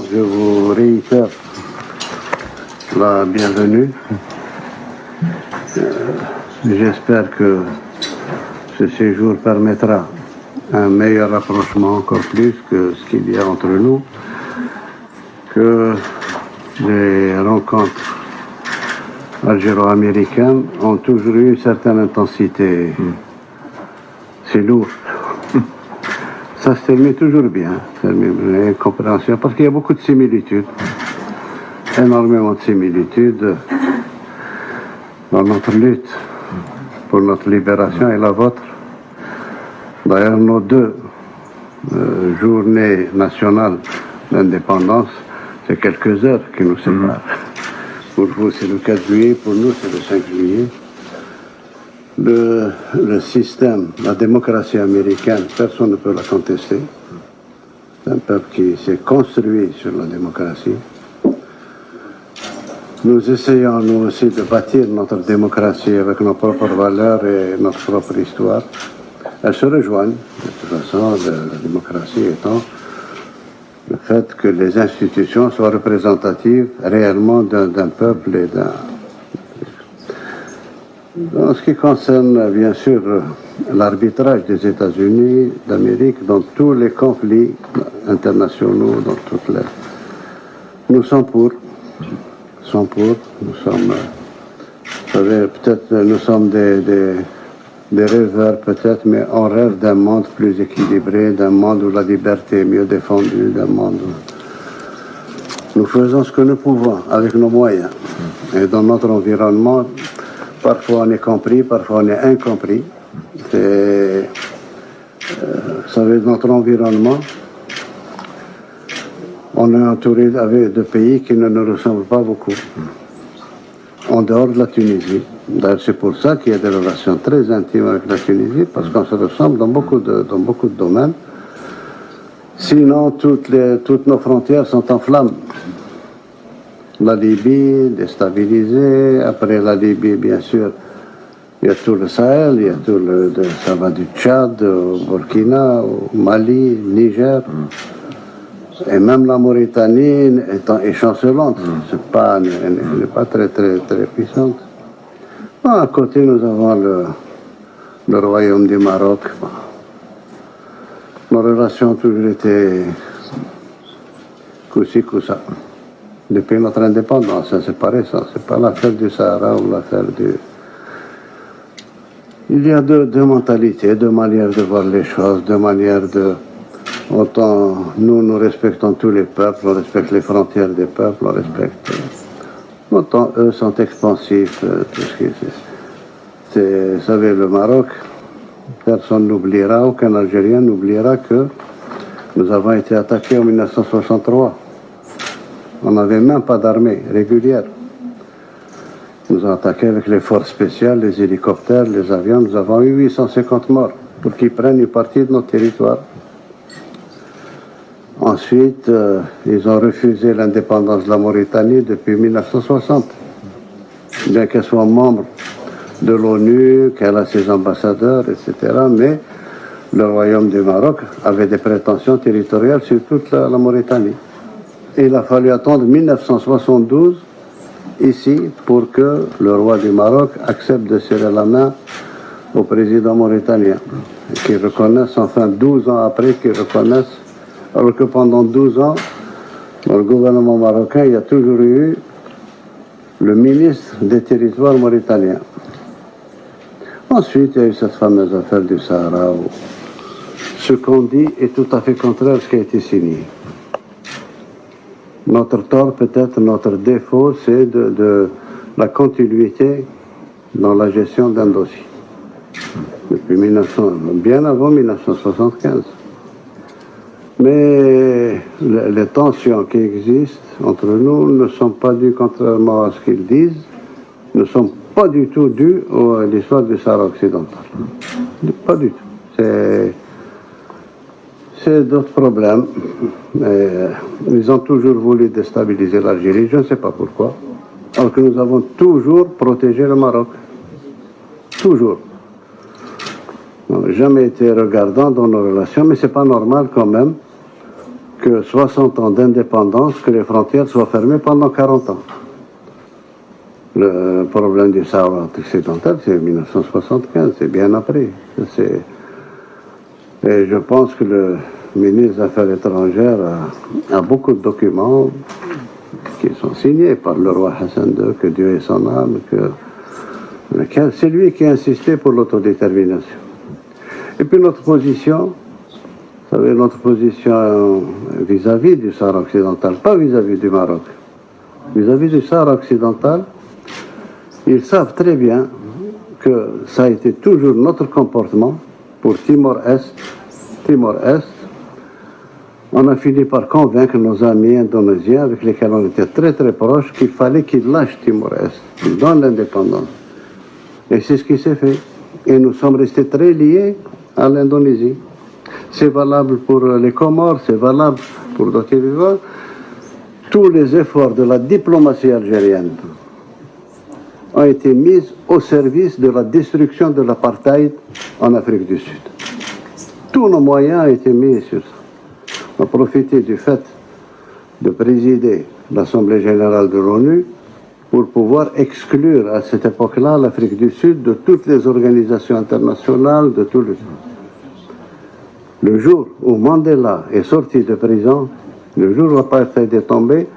Je vous réitère la bienvenue. J'espère que ce séjour permettra un meilleur rapprochement, encore plus que ce qu'il y a entre nous, que les rencontres algéro-américaines ont toujours eu une certaine intensité. C'est lourd. Ça se termine toujours bien, une compréhension, parce qu'il y a beaucoup de similitudes, énormément de similitudes dans notre lutte pour notre libération et la vôtre. D'ailleurs, nos deux journées nationales d'indépendance, c'est quelques heures qui nous séparent. Pour vous, c'est le 4 juillet, pour nous, c'est le 5 juillet. Le système, la démocratie américaine, personne ne peut la contester. C'est un peuple qui s'est construit sur la démocratie. Nous essayons, nous aussi, de bâtir notre démocratie avec nos propres valeurs et notre propre histoire. Elles se rejoignent. De toute façon, la démocratie étant le fait que les institutions soient représentatives réellement d'un peuple et d'un... En ce qui concerne, bien sûr, l'arbitrage des États-Unis d'Amérique dans tous les conflits internationaux, dans toutes les... Nous sommes pour. Nous sommes, vous savez, peut-être nous sommes des rêveurs, peut-être, mais on rêve d'un monde plus équilibré, d'un monde où la liberté est mieux défendue, d'un monde où nous faisons ce que nous pouvons avec nos moyens. Et dans notre environnement, parfois on est compris, parfois on est incompris. Vous savez, notre environnement, on est entouré de pays qui ne nous ressemblent pas beaucoup, en dehors de la Tunisie. D'ailleurs, c'est pour ça qu'il y a des relations très intimes avec la Tunisie, parce qu'on se ressemble dans beaucoup de domaines. Sinon, toutes nos frontières sont en flammes. La Libye, déstabilisée. Après la Libye, bien sûr, il y a tout le Sahel, il y a tout ça va du Tchad au Burkina, au Mali, Niger. Et même la Mauritanie est chancelante. Elle n'est pas très puissante. Bon, à côté, nous avons le royaume du Maroc. Nos relations ont toujours été coup-ci, coup-ça. Depuis notre indépendance, c'est pas récent. C'est pas l'affaire du Sahara ou l'affaire du... Il y a deux mentalités, deux manières de voir les choses, deux manières de... Autant nous respectons tous les peuples, on respecte les frontières des peuples, on respecte... Autant eux sont expansifs, tout ce qui c'est... Vous savez, le Maroc, personne n'oubliera, aucun Algérien n'oubliera que nous avons été attaqués en 1963. On n'avait même pas d'armée régulière. Nous avons attaqué avec les forces spéciales, les hélicoptères, les avions. Nous avons eu 850 morts pour qu'ils prennent une partie de notre territoire. Ensuite, ils ont refusé l'indépendance de la Mauritanie depuis 1960. Bien qu'elle soit membre de l'ONU, qu'elle a ses ambassadeurs, etc. Mais le royaume du Maroc avait des prétentions territoriales sur toute la Mauritanie. Et il a fallu attendre 1972 ici pour que le roi du Maroc accepte de serrer la main au président mauritanien. Et qu'il reconnaisse, enfin 12 ans après, qu'il reconnaisse, alors que pendant 12 ans, dans le gouvernement marocain, il y a toujours eu le ministre des territoires mauritaniens. Ensuite, il y a eu cette fameuse affaire du Sahara où ce qu'on dit est tout à fait contraire à ce qui a été signé. Notre tort, peut-être notre défaut, c'est de la continuité dans la gestion d'un dossier. Depuis bien avant 1975. Mais les tensions qui existent entre nous ne sont pas dues, contrairement à ce qu'ils disent, ne sont pas du tout dues à l'histoire du Sahara occidental. Pas du tout. C'est d'autres problèmes. Ils ont toujours voulu déstabiliser l'Algérie, je ne sais pas pourquoi. Alors que nous avons toujours protégé le Maroc. Toujours. On n'a jamais été regardant dans nos relations, mais c'est pas normal quand même que 60 ans d'indépendance, que les frontières soient fermées pendant 40 ans. Le problème du Sahara occidental, c'est 1975, c'est bien après. Et je pense que le ministre des Affaires étrangères a beaucoup de documents qui sont signés par le roi Hassan II, que Dieu ait son âme, c'est lui qui a insisté pour l'autodétermination. Et puis notre position, vous savez, notre position vis-à-vis du Sahara occidental, pas vis-à-vis du Maroc, vis-à-vis du Sahara occidental, ils savent très bien que ça a été toujours notre comportement pour Timor-Est. Timor-Est, on a fini par convaincre nos amis indonésiens avec lesquels on était très très proches qu'il fallait qu'ils lâchent Timor-Est, qu'ils donnent l'indépendance. Et c'est ce qui s'est fait. Et nous sommes restés très liés à l'Indonésie. C'est valable pour les Comores, c'est valable pour d'autres vivants. Tous les efforts de la diplomatie algérienne ont été mis au service de la destruction de l'apartheid en Afrique du Sud. Tous nos moyens ont été mis sur ça. On a profité du fait de présider l'Assemblée générale de l'ONU pour pouvoir exclure à cette époque-là l'Afrique du Sud de toutes les organisations internationales, de tout le... Le jour où Mandela est sorti de prison, le jour où l'apartheid est tombé,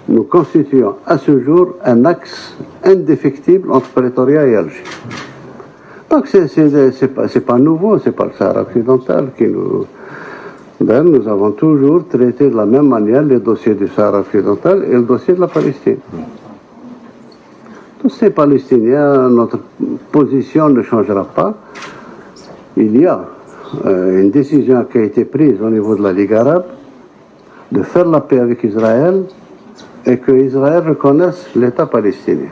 nous constituons à ce jour un axe indéfectible entre Pretoria et Alger. Donc c'est pas nouveau, c'est pas le Sahara occidental qui nous... Ben, nous avons toujours traité de la même manière les dossiers du Sahara occidental et le dossier de la Palestine. Tous ces Palestiniens, notre position ne changera pas. Il y a une décision qui a été prise au niveau de la Ligue arabe de faire la paix avec Israël et que Israël reconnaisse l'État palestinien.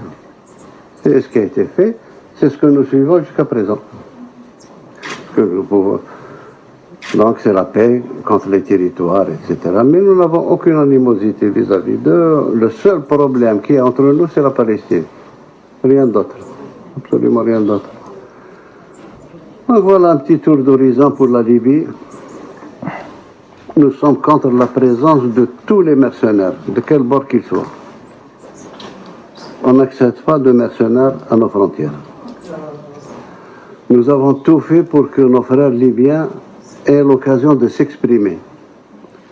C'est ce qui a été fait, c'est ce que nous suivons jusqu'à présent. Donc c'est la paix contre les territoires, etc. Mais nous n'avons aucune animosité vis-à-vis d'eux. Le seul problème qui est entre nous, c'est la Palestine. Rien d'autre. Absolument rien d'autre. Donc voilà un petit tour d'horizon pour la Libye. Nous sommes contre la présence de tous les mercenaires, de quel bord qu'ils soient. On n'accepte pas de mercenaires à nos frontières. Nous avons tout fait pour que nos frères libyens aient l'occasion de s'exprimer.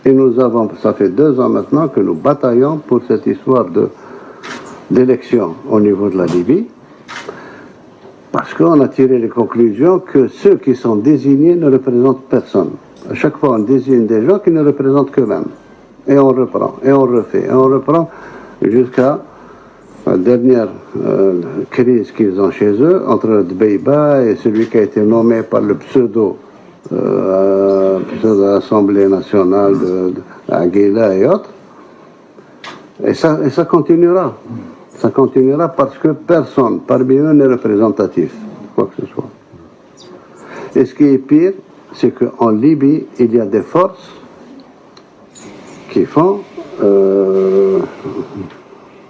Et nous avons, ça fait 2 ans maintenant que nous bataillons pour cette histoire d'élection au niveau de la Libye, parce qu'on a tiré les conclusions que ceux qui sont désignés ne représentent personne. À chaque fois, on désigne des gens qui ne représentent qu'eux-mêmes. Et on reprend, et on refait, et on reprend jusqu'à la dernière crise qu'ils ont chez eux, entre Dbeiba et celui qui a été nommé par le pseudo-Assemblée nationale d'Aguila et autres. Et ça continuera. Ça continuera parce que personne parmi eux n'est représentatif, quoi que ce soit. Et ce qui est pire, c'est qu'en Libye, il y a des forces qui font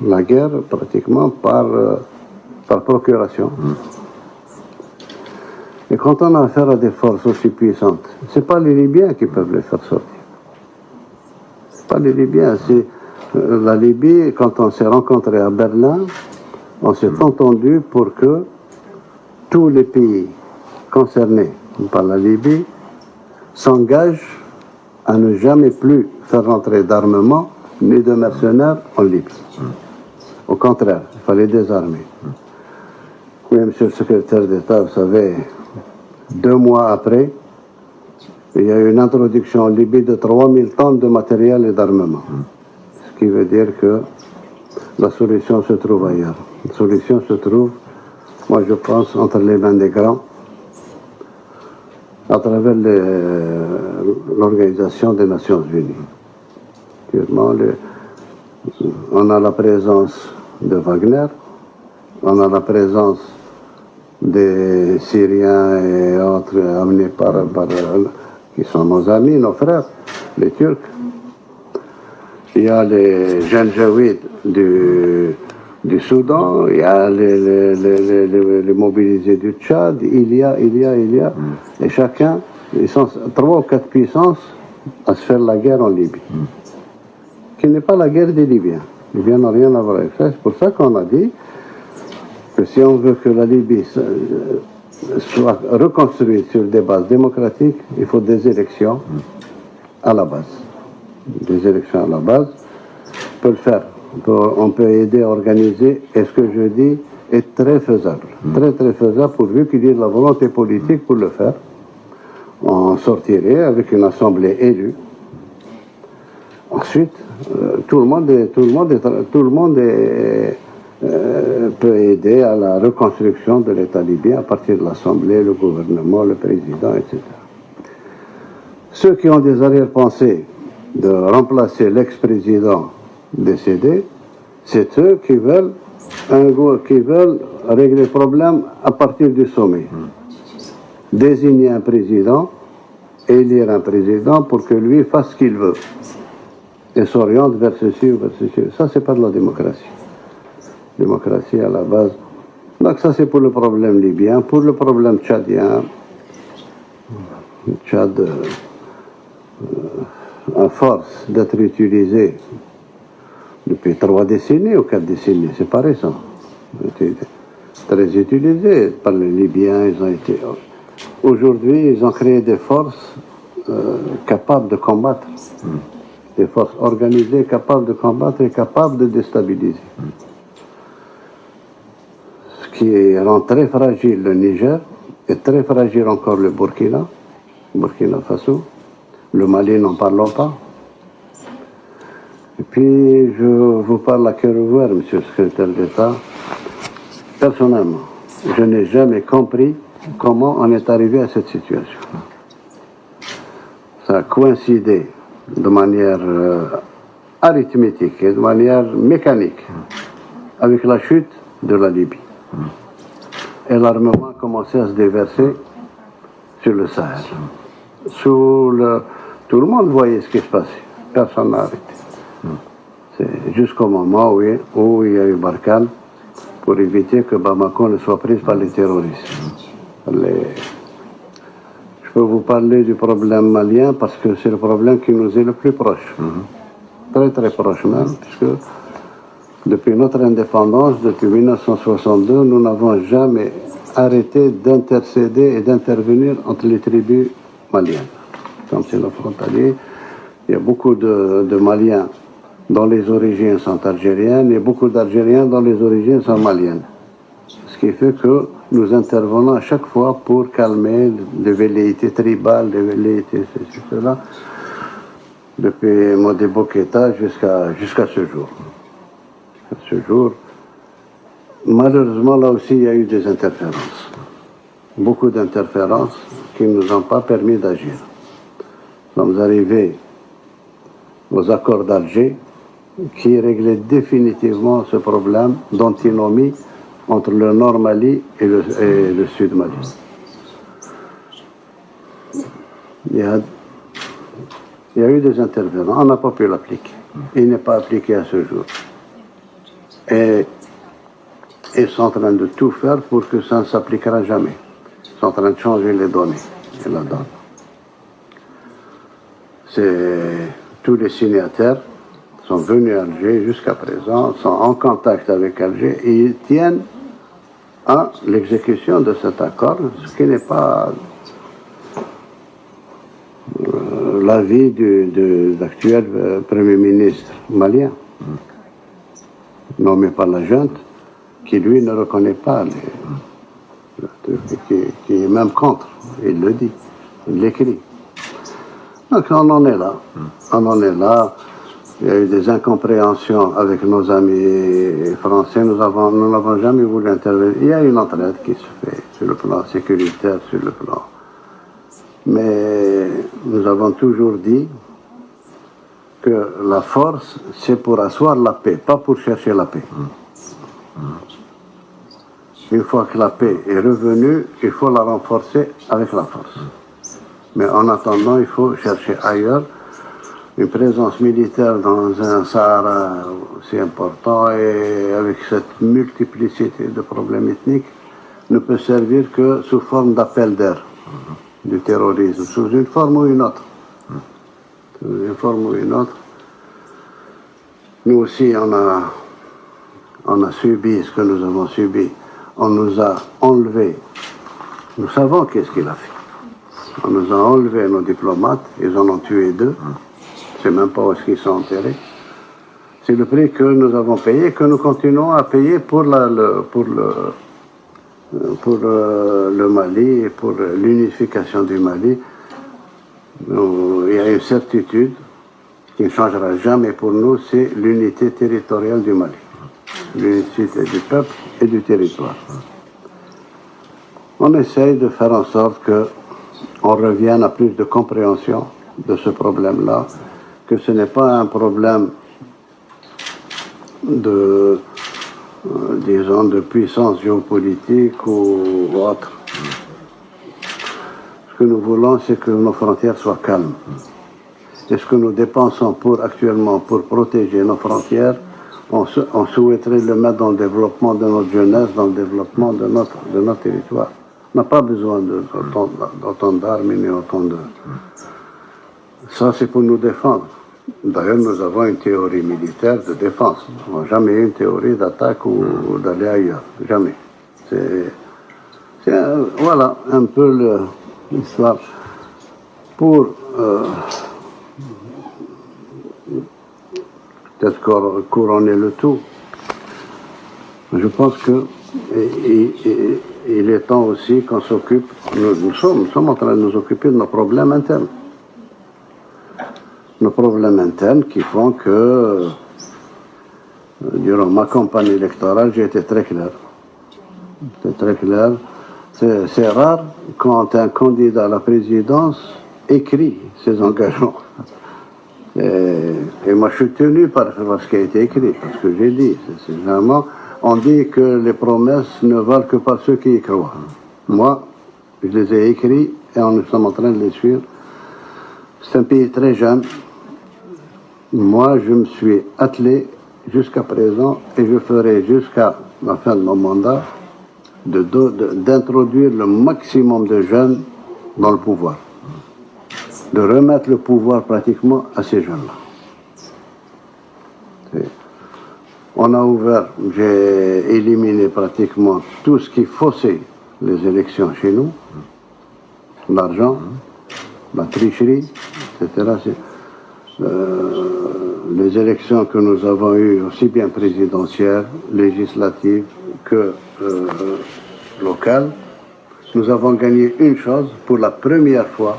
la guerre pratiquement par procuration. Et quand on a affaire à des forces aussi puissantes, ce n'est pas les Libyens qui peuvent les faire sortir. Ce n'est pas les Libyens, c'est la Libye. Quand on s'est rencontrés à Berlin, on s'est entendu pour que tous les pays concernés par la Libye s'engagent à ne jamais plus faire rentrer d'armement ni de mercenaires en Libye. Au contraire, il fallait désarmer. Oui, monsieur le secrétaire d'État, vous savez, 2 mois après, il y a eu une introduction en Libye de 3000 tonnes de matériel et d'armement. Ce qui veut dire que la solution se trouve ailleurs. La solution se trouve, moi je pense, entre les mains des grands, à travers l'Organisation des Nations Unies. On a la présence de Wagner, on a la présence des Syriens et autres amenés qui sont nos amis, nos frères, les Turcs. Il y a les Janjaouides du Soudan, il y a les mobilisés du Tchad, il y a. Et chacun, ils sont 3 ou 4 puissances à se faire la guerre en Libye, qui n'est pas la guerre des Libyens. Les Libyens n'ont rien à voir avec ça. C'est pour ça qu'on a dit que si on veut que la Libye soit reconstruite sur des bases démocratiques, il faut des élections à la base. Des élections à la base, on peut le faire. On peut aider à organiser, et ce que je dis est très faisable. Très très faisable pourvu qu'il y ait de la volonté politique pour le faire. On sortirait avec une assemblée élue. Ensuite, tout le monde peut aider à la reconstruction de l'État libyen à partir de l'Assemblée, le gouvernement, le président, etc. Ceux qui ont des arrière-pensées de remplacer l'ex-président décédé, c'est eux qui veulent régler le problème à partir du sommet. Désigner un président, élire un président pour que lui fasse ce qu'il veut et s'oriente vers ceci ou vers ceci. Ça, c'est pas de la démocratie. Démocratie à la base. Donc ça, c'est pour le problème libyen. Pour le problème tchadien, le Tchad, à force d'être utilisé depuis 3 décennies ou 4 décennies, c'est pas récent. Très utilisé par les Libyens, ils ont été... Aujourd'hui, ils ont créé des forces capables de combattre. Des forces organisées, capables de combattre et capables de déstabiliser. Ce qui rend très fragile le Niger, et très fragile encore le Burkina Faso, le Mali n'en parlons pas. Et puis, je vous parle à cœur ouvert, monsieur le secrétaire d'État. Personnellement, je n'ai jamais compris comment on est arrivé à cette situation. Ça a coïncidé de manière arithmétique et de manière mécanique avec la chute de la Libye. Et l'armement a commencé à se déverser sur le Sahel. Tout le monde voyait ce qui se passait. Personne n'a arrêté. C'est jusqu'au moment où il y a eu Barkhane pour éviter que Bamako ne soit prise par les terroristes. Je peux vous parler du problème malien parce que c'est le problème qui nous est le plus proche. Très très proche même, puisque depuis notre indépendance, depuis 1962, nous n'avons jamais arrêté d'intercéder et d'intervenir entre les tribus maliennes. Comme c'est nos frontaliers, il y a beaucoup de Maliens dont les origines sont algériennes et beaucoup d'Algériens dont les origines sont maliennes. Ce qui fait que nous intervenons à chaque fois pour calmer les velléités tribales, les velléités ceci, cela, depuis Modibo Keïta jusqu'à ce jour. À ce jour, malheureusement, là aussi, il y a eu des interférences. Beaucoup d'interférences qui ne nous ont pas permis d'agir. Nous sommes arrivés aux accords d'Alger qui réglaient définitivement ce problème d'antinomie entre le Nord Mali et le Sud Mali. Il y a eu des intervenants, on n'a pas pu l'appliquer. Il n'est pas appliqué à ce jour. Et ils sont en train de tout faire pour que ça ne s'appliquera jamais. Ils sont en train de changer les données et la donne. Tous les signataires sont venus à Alger jusqu'à présent, sont en contact avec Alger et ils tiennent à l'exécution de cet accord, ce qui n'est pas l'avis de l'actuel Premier ministre malien, nommé par la junte, qui lui ne reconnaît pas, qui est même contre, il le dit, il l'écrit. Donc on en est là, il y a eu des incompréhensions avec nos amis français, nous n'avons jamais voulu intervenir. Il y a une entraide qui se fait sur le plan sécuritaire, sur le plan. Mais nous avons toujours dit que la force, c'est pour asseoir la paix, pas pour chercher la paix. Une fois que la paix est revenue, il faut la renforcer avec la force. Mais en attendant, il faut chercher ailleurs. Une présence militaire dans un Sahara aussi important et avec cette multiplicité de problèmes ethniques ne peut servir que sous forme d'appel d'air du terrorisme, sous une forme ou une autre. une forme ou une autre. Nous aussi, on a subi ce que nous avons subi. On nous a enlevé. Nous savons qu'est-ce qu'il a fait. On nous a enlevé nos diplomates. Ils en ont tué 2. Je ne sais même pas où est-ce qu'ils sont enterrés. C'est le prix que nous avons payé, que nous continuons à payer pour le Mali, pour l'unification du Mali. Il y a une certitude qui ne changera jamais pour nous, c'est l'unité territoriale du Mali. L'unité du peuple et du territoire. On essaye de faire en sorte qu'on revienne à plus de compréhension de ce problème-là, que ce n'est pas un problème disons, de puissance géopolitique ou autre. Ce que nous voulons, c'est que nos frontières soient calmes. Et ce que nous dépensons actuellement pour protéger nos frontières, on souhaiterait le mettre dans le développement de notre jeunesse, dans le développement de notre territoire. On n'a pas besoin d'autant d'armes ni autant de... Ça, c'est pour nous défendre. D'ailleurs, nous avons une théorie militaire de défense. Nous n'avons jamais eu une théorie d'attaque ou d'aller ailleurs. Jamais. Voilà un peu l'histoire. Pour peut-être couronner le tout, je pense que il est temps aussi qu'on s'occupe, nous sommes en train de nous occuper de nos problèmes internes. Nos problèmes internes qui font que, durant ma campagne électorale, j'ai été très clair. C'est très clair. C'est rare quand un candidat à la présidence écrit ses engagements. Et moi, je suis tenu par ce qui a été écrit, parce que j'ai dit. C'est vraiment, on dit que les promesses ne valent que par ceux qui y croient. Moi, je les ai écrits et nous sommes en train de les suivre. C'est un pays très jeune. Moi, je me suis attelé jusqu'à présent et je ferai jusqu'à la fin de mon mandat d'introduire le maximum de jeunes dans le pouvoir. De remettre le pouvoir pratiquement à ces jeunes-là. On a ouvert, j'ai éliminé pratiquement tout ce qui faussait les élections chez nous, l'argent, la tricherie, etc. Les élections que nous avons eues, aussi bien présidentielles, législatives que locales, nous avons gagné une chose pour la première fois.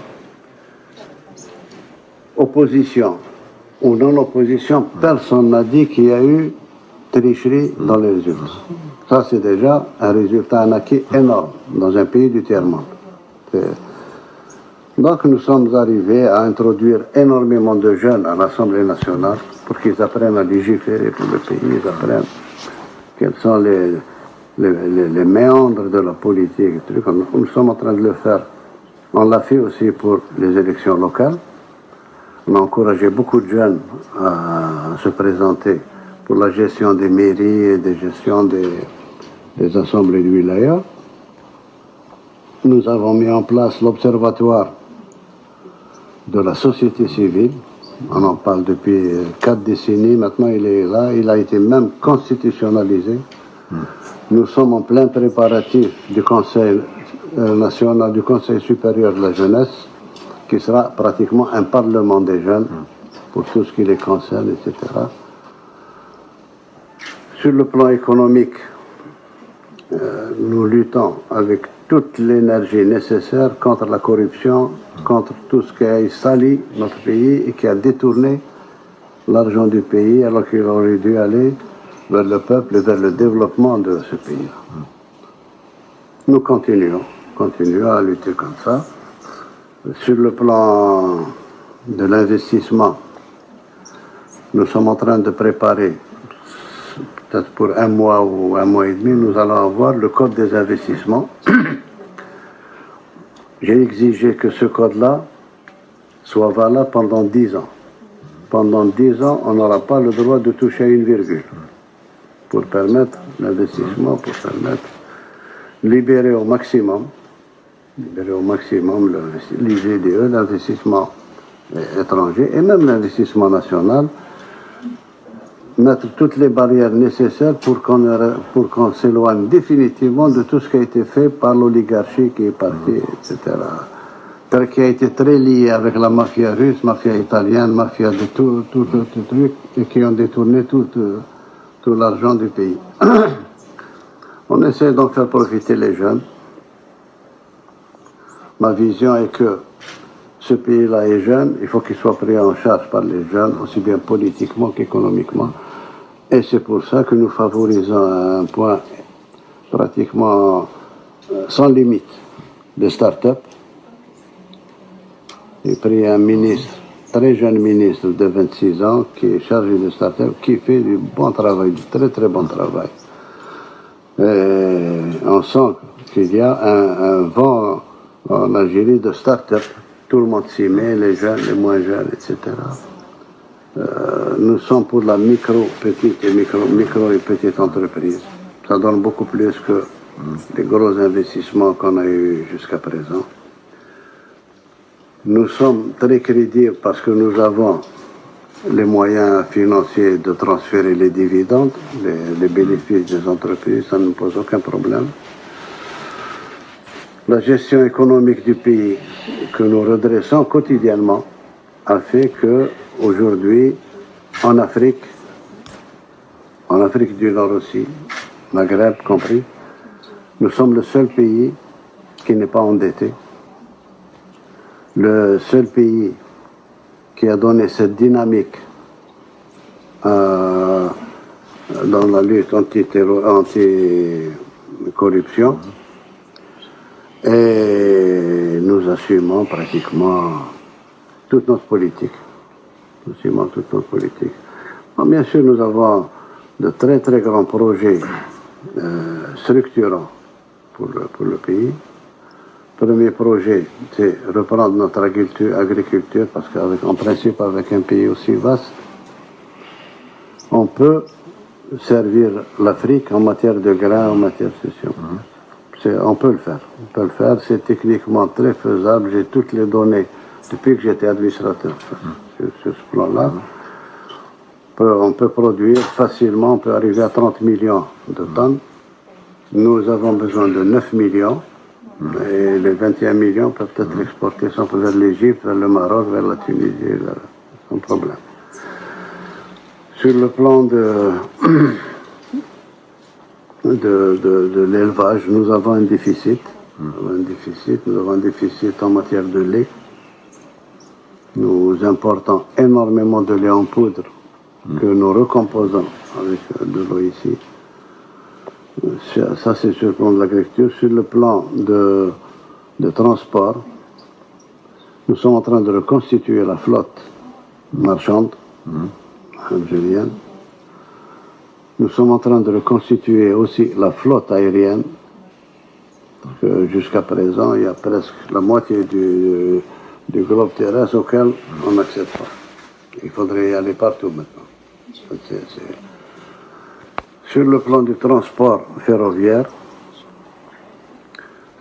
Opposition ou non-opposition, personne n'a dit qu'il y a eu tricherie dans les résultats. Ça, c'est déjà un résultat, un acquis énorme dans un pays du tiers-monde. Donc, nous sommes arrivés à introduire énormément de jeunes à l'Assemblée nationale pour qu'ils apprennent à légiférer pour le pays, ils apprennent quels sont les méandres de la politique. Nous sommes en train de le faire. On l'a fait aussi pour les élections locales. On a encouragé beaucoup de jeunes à se présenter pour la gestion des mairies et des gestions des assemblées de wilaya. Nous avons mis en place l'observatoire de la société civile. On en parle depuis 4 décennies. Maintenant, il est là. Il a été même constitutionnalisé. Nous sommes en plein préparatif du Conseil national, du Conseil supérieur de la jeunesse, qui sera pratiquement un parlement des jeunes pour tout ce qui les concerne, etc. Sur le plan économique, nous luttons avec toute l'énergie nécessaire contre la corruption, contre tout ce qui a sali notre pays et qui a détourné l'argent du pays alors qu'il aurait dû aller vers le peuple et vers le développement de ce pays. Nous continuons à lutter comme ça. Sur le plan de l'investissement, nous sommes en train de préparer, peut-être pour 1 mois ou 1 mois et demi, nous allons avoir le code des investissements. J'ai exigé que ce code-là soit valable pendant 10 ans. Pendant 10 ans, on n'aura pas le droit de toucher à une virgule pour permettre l'investissement, pour permettre libérer au maximum les IDE, l'investissement étranger, et même l'investissement national, mettre toutes les barrières nécessaires pour qu'on s'éloigne définitivement de tout ce qui a été fait par l'oligarchie qui est partie, etc. Qui a été très lié avec la mafia russe, mafia italienne, mafia de tout truc, et qui ont détourné tout l'argent du pays. On essaie d'en faire profiter les jeunes. Ma vision est que ce pays-là est jeune, il faut qu'il soit pris en charge par les jeunes, aussi bien politiquement qu'économiquement. Et c'est pour ça que nous favorisons un point pratiquement sans limite de start-up. J'ai pris un ministre, très jeune ministre de 26 ans, qui est chargé de start-up, qui fait du bon travail, du très très bon travail. Et on sent qu'il y a un vent en Algérie de start-up. Tout le monde s'y met, les jeunes, les moins jeunes, etc. Nous sommes pour la micro et petite entreprise. Ça donne beaucoup plus que les gros investissements qu'on a eus jusqu'à présent. Nous sommes très crédibles parce que nous avons les moyens financiers de transférer les dividendes, les bénéfices des entreprises, ça ne nous pose aucun problème. La gestion économique du pays que nous redressons quotidiennement a fait que aujourd'hui, en Afrique du Nord aussi, Maghreb compris, nous sommes le seul pays qui n'est pas endetté, le seul pays qui a donné cette dynamique dans la lutte anti-corruption. Et nous assumons pratiquement toute notre politique. Bon, bien sûr, nous avons de très très grands projets structurants pour le pays. Premier projet, c'est reprendre notre agriculture, parce qu'en principe, avec un pays aussi vaste, on peut servir l'Afrique en matière de grains, en matière de session. On peut le faire, c'est techniquement très faisable. J'ai toutes les données depuis que j'étais administrateur sur ce plan-là. On peut produire facilement, on peut arriver à 30 millions de tonnes. Nous avons besoin de 9 millions et les 21 millions peuvent être exportés vers l'Égypte, vers le Maroc, vers la Tunisie, sans problème. Sur le plan de l'élevage, nous avons un déficit. Nous avons un déficit en matière de lait. Nous importons énormément de lait en poudre que nous recomposons avec de l'eau ici. Ça, c'est sur le plan de l'agriculture. Sur le plan de transport, nous sommes en train de reconstituer la flotte marchande algérienne. Nous sommes en train de reconstituer aussi la flotte aérienne. Jusqu'à présent, il y a presque la moitié du globe terrestre auquel on n'accède pas. Il faudrait y aller partout maintenant. Sur le plan du transport ferroviaire,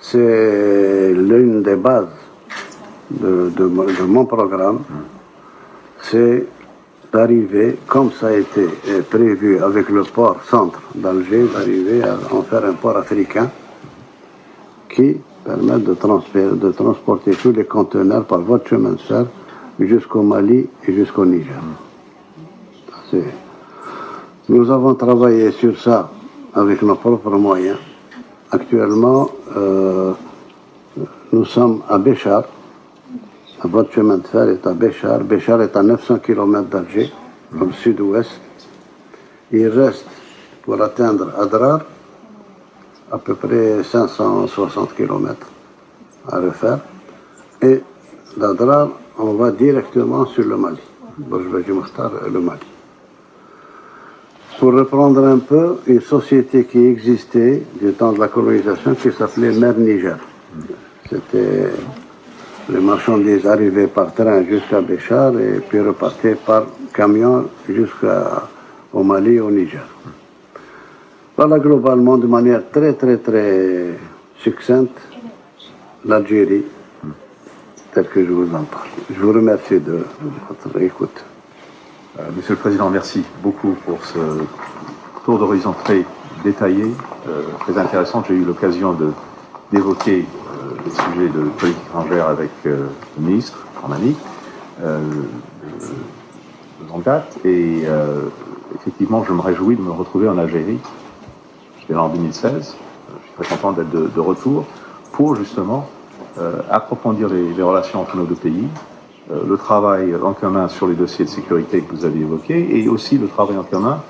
c'est l'une des bases de mon programme, c'est d'arriver, comme ça a été prévu avec le port centre d'Alger, d'arriver à en faire un port africain qui permet de transporter tous les conteneurs par voie de chemin de fer jusqu'au Mali et jusqu'au Niger. Nous avons travaillé sur ça avec nos propres moyens. Actuellement, nous sommes à Béchar. Votre chemin de fer est à Béchar. Béchar est à 900 km d'Alger, dans le sud-ouest. Il reste, pour atteindre Adrar, à peu près 560 km à refaire. Et d'Adrar, on va directement sur le Mali. Le Mali. Pour reprendre un peu, une société qui existait du temps de la colonisation qui s'appelait Mer Niger. C'était les marchandises arrivaient par train jusqu'à Béchar et puis repartaient par camion jusqu'au Mali et au Niger. Voilà globalement, de manière très très très succincte, l'Algérie tel que je vous en parle. Je vous remercie de votre écoute. Monsieur le Président, merci beaucoup pour ce tour d'horizon très détaillé, très intéressant. J'ai eu l'occasion d'évoquer les sujets de politique étrangère avec le ministre, en ami, de longue date. Et effectivement, je me réjouis de me retrouver en Algérie. J'étais là en 2016. Je suis très content d'être de retour pour justement approfondir les relations entre nos deux pays, le travail en commun sur les dossiers de sécurité que vous avez évoqués et aussi le travail en commun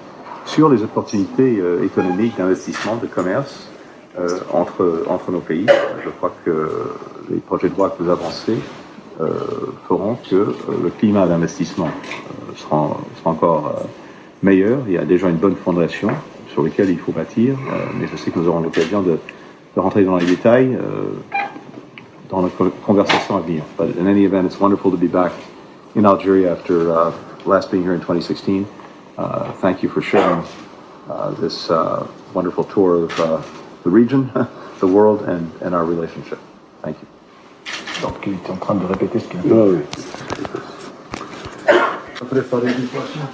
sur les opportunités économiques, d'investissement, de commerce entre nos pays. Je crois que les projets de loi que vous avancez feront que le climat d'investissement sera encore meilleur. Il y a déjà une bonne fondation sur laquelle il faut bâtir, mais je sais que nous aurons l'occasion de rentrer dans les détails dans notre conversation à venir. But in any event, it's wonderful to be back in Algeria after last being here in 2016. Thank you for sharing this wonderful tour of the region, the world, and our relationship. Thank you. Donc, il est en train de répéter ce qu'il a dit. Oui. Préparer des poissons.